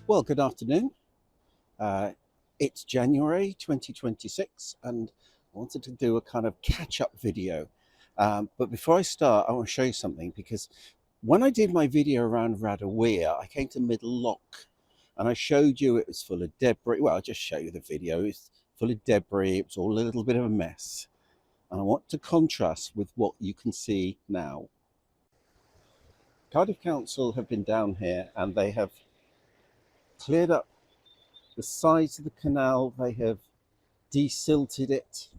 Well, good afternoon. Uh, it's January 2026, and I wanted to do a kind of catch-up video. But before I start, I want to show you something because when I did my video around Radawea, I came to Middle Lock, and I showed you it was full of debris. Well, I'll just show you the video. It's full of debris. It was all a little bit of a mess. And I want to contrast with what you can see now. Cardiff Council have been down here and they have cleared up the sides of the canal. They have desilted it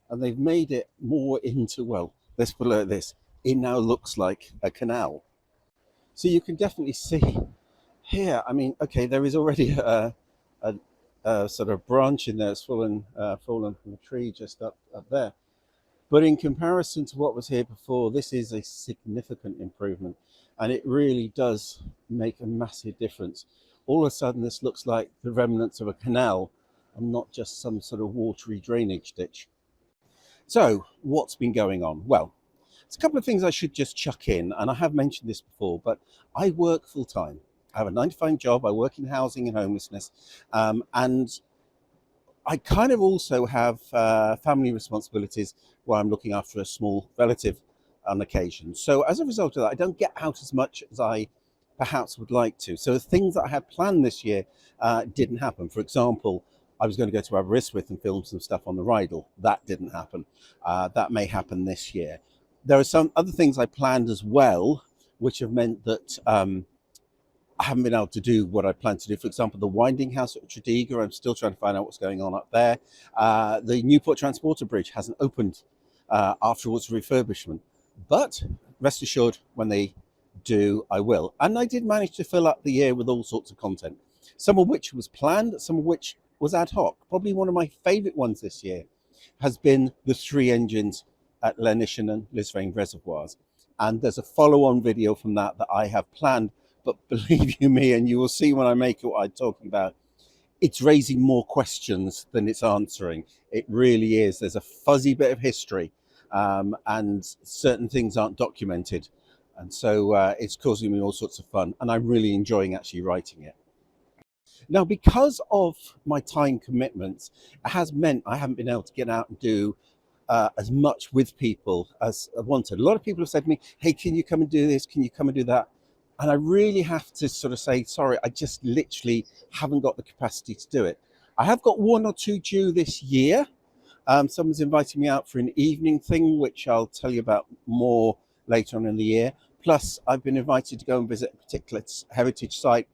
and they've made it more into, well, let's put it like this, it now looks like a canal. So you can definitely see here, I mean, okay, there is already a sort of branch in there that's fallen from the tree just up there. But in comparison to what was here before, this is a significant improvement and it really does make a massive difference. All of a sudden, this looks like the remnants of a canal and not just some sort of watery drainage ditch. So what's been going on? Well, it's a couple of things I should just chuck in, and I have mentioned this before, but I work full time. I have a 9 to 5 job. I work in housing and homelessness, and I kind of also have family responsibilities where I'm looking after a small relative on occasion. So as a result of that, I don't get out as much as I perhaps would like to. So the things that I had planned this year didn't happen. For example, I was going to go to Aberystwyth and film some stuff on the Rydal. That didn't happen. That may happen this year. There are some other things I planned as well, which have meant that I haven't been able to do what I planned to do. For example, the Winding House at Tredegar, I'm still trying to find out what's going on up there. The Newport Transporter Bridge hasn't opened after its refurbishment. But rest assured, when they do, I will. And I did manage to fill up the year with all sorts of content, some of which was planned, some of which was ad hoc. Probably one of my favourite ones this year has been the 3 engines at Llynishyn and Lisrain reservoirs. And there's a follow-on video from that I have planned. But believe you me, and you will see when I make it what I'm talking about, it's raising more questions than it's answering. It really is. There's a fuzzy bit of history and certain things aren't documented. And so it's causing me all sorts of fun. And I'm really enjoying actually writing it. Now, because of my time commitments, it has meant I haven't been able to get out and do as much with people as I wanted. A lot of people have said to me, hey, can you come and do this? Can you come and do that? And I really have to sort of say, sorry, I just literally haven't got the capacity to do it. I have got 1 or 2 due this year. Someone's inviting me out for an evening thing, which I'll tell you about more later on in the year. Plus, I've been invited to go and visit a particular heritage site,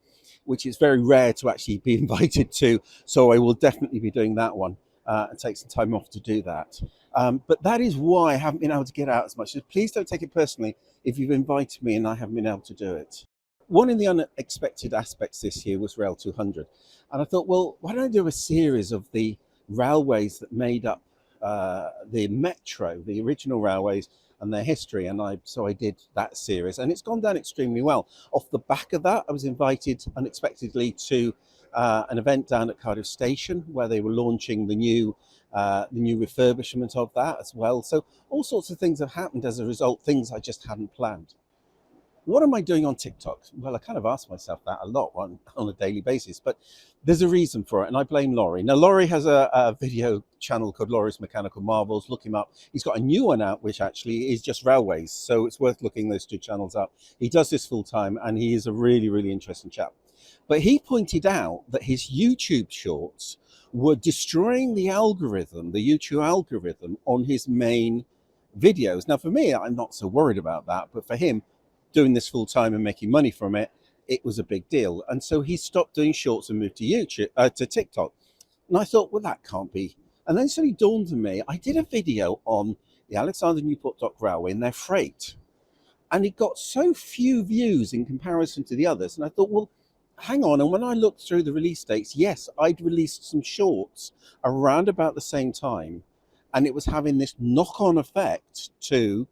which is very rare to actually be invited to. So I will definitely be doing that one and take some time off to do that. But that is why I haven't been able to get out as much. So please don't take it personally if you've invited me and I haven't been able to do it. One of the unexpected aspects this year was Rail 200. And I thought, well, why don't I do a series of the railways that made up the metro, the original railways and their history. And so I did that series and it's gone down extremely well. Off the back of that, I was invited unexpectedly to an event down at Cardiff Station where they were launching the new refurbishment of that as well. So all sorts of things have happened as a result, things I just hadn't planned. What am I doing on TikTok? Well, I kind of ask myself that a lot on a daily basis, but there's a reason for it, and I blame Laurie. Now, Laurie has a video channel called Laurie's Mechanical Marvels. Look him up. He's got a new one out, which actually is just railways, so it's worth looking those 2 channels up. He does this full time, and he is a really, really interesting chap. But he pointed out that his YouTube shorts were destroying the algorithm, the YouTube algorithm on his main videos. Now, for me, I'm not so worried about that, but for him, doing this full time and making money from it, it was a big deal. And so he stopped doing shorts and moved to YouTube, to TikTok. And I thought, well, that can't be. And then suddenly dawned on me, I did a video on the Alexander Newport Dock Railway and their freight. And it got so few views in comparison to the others. And I thought, well, hang on. And when I looked through the release dates, yes, I'd released some shorts around about the same time. And it was having this knock-on effect to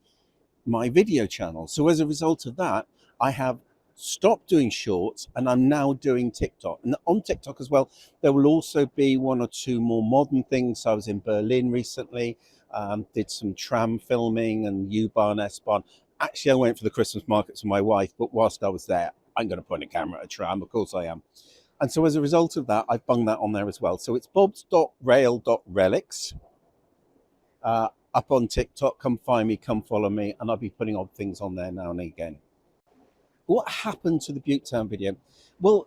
my video channel. So as a result of that, I have stopped doing shorts and I'm now doing TikTok. And on TikTok as well, there will also be 1 or 2 more modern things. So I was in Berlin recently, did some tram filming and U-Bahn, S-Bahn. Actually, I went for the Christmas markets with my wife, but whilst I was there, I'm going to point a camera at a tram. Of course I am. And so as a result of that, I've bunged that on there as well. So it's bobs.rail.relics. Up on TikTok, come find me, come follow me, and I'll be putting odd things on there now and again. What happened to the Butetown video? Well,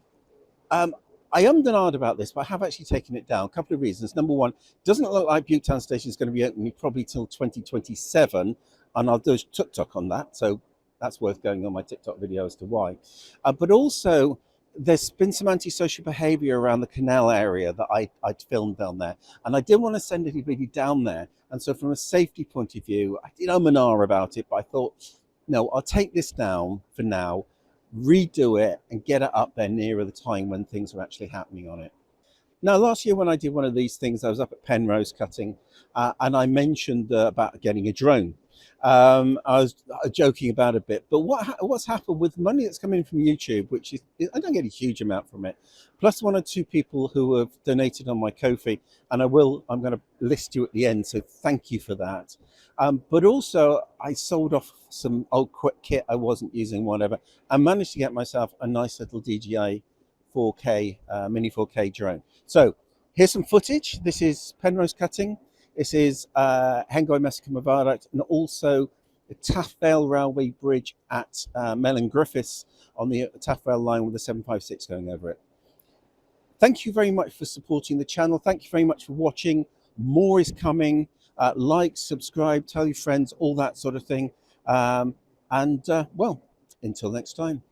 I ummed and ahed about this, but I have actually taken it down. A couple of reasons. Number one, doesn't look like Butetown Station is going to be opening probably till 2027, and I'll do a TikTok on that. So that's worth going on my TikTok video as to why. But also, there's been some antisocial behaviour around the Canal area that I'd filmed down there, and I didn't want to send anybody down there. And so, from a safety point of view, I did and ah about it, but I thought, no, I'll take this down for now, redo it, and get it up there nearer the time when things are actually happening on it. Now, last year when I did one of these things, I was up at Penrose cutting, and I mentioned about getting a drone. I was joking about it a bit, but what's happened with money that's coming from YouTube, which is, I don't get a huge amount from it, plus one or two people who have donated on my Ko-fi, and I'm going to list you at the end, so thank you for that. But also, I sold off some old kit I wasn't using, whatever, and managed to get myself a nice little DJI 4K, mini 4K drone. So here's some footage. This is Penrose cutting. This is Hengai Mescombe Viaduct, and also the Taff Vale Railway Bridge at Mellon Griffiths on the Taff Vale line with the 756 going over it. Thank you very much for supporting the channel. Thank you very much for watching. More is coming. Like, subscribe, tell your friends, all that sort of thing. Well, until next time.